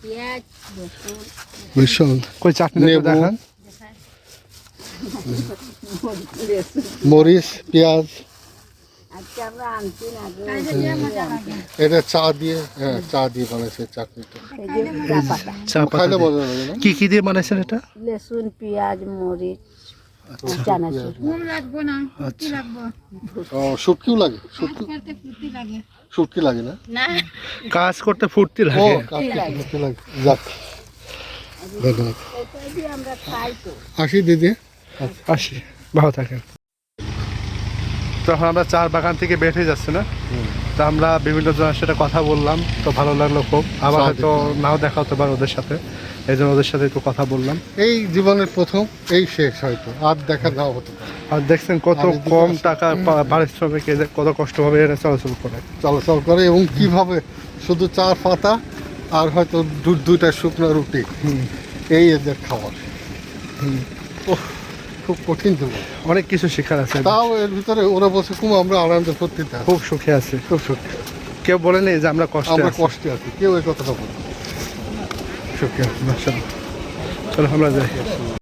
পেঁয়াজ রসুন ভীষণ কই চাটনি নেবু। দেখান। মরিচ পেঁয়াজ আজকে আমরা আনছি না গো। এটা চা দিয়ে, হ্যাঁ চা দিয়ে বানাইছে চাটনিটা। এই যে চা পাতা চা পাতা খাইলে দিয়ে। মজা লাগে না? কি কি দিয়ে বানাইছেন এটা? লসুন পেঁয়াজ মরিচ চানাচুর আচ্ছা ও শুটকিও লাগে, শুটকি লাগে না? না কাজ করতে ফুর্তি ও লাগে। শুটকি লাগে। যাক ধন্যবাদ। এটা দিয়ে আমরা খাই তো। আসি দিদি। আসি, ভালো থাকেন। তখন আমরা চার বাগান থেকে বের হয়ে যাচ্ছি না, তো আমরা বিভিন্ন জনের সাথে কথা বললাম, তো ভালো লাগলো খুব। আবার চা হয়তো নাও দেখা হতে পারে ওদের সাথে, এই জন্য ওদের সাথে একটু কথা বললাম। এই জীবনের প্রথম, এই শেষ হয়তো, আর দেখা নাও হতে পারে। আর দেখছেন কত আর এদিকে কম আসো। টাকা পারিশ্রমিক, এদের কত কষ্টভাবে এরা চলাচল করে। চলাচল করে এবং কিভাবে শুধু চার পাতা আর হয়তো দুইটা শুকনো রুটি, এই এদের খাবার। ওহ, খুব কঠিন জীবন। অনেক কিছু শেখার আছে, তাও এর ভিতরে ওরা বলছে কুমা আমরা আনন্দ ফুর্তিতে আছি। খুব সুখে আছে। খুব সুখী। কেউ বলেনি যে আমরা কষ্টে আমরা আছি। কষ্টে আছি, কেউ এই কথাটা বলে না। সুখে আছি, মাশাআল্লাহ। চলো আমরা যাই।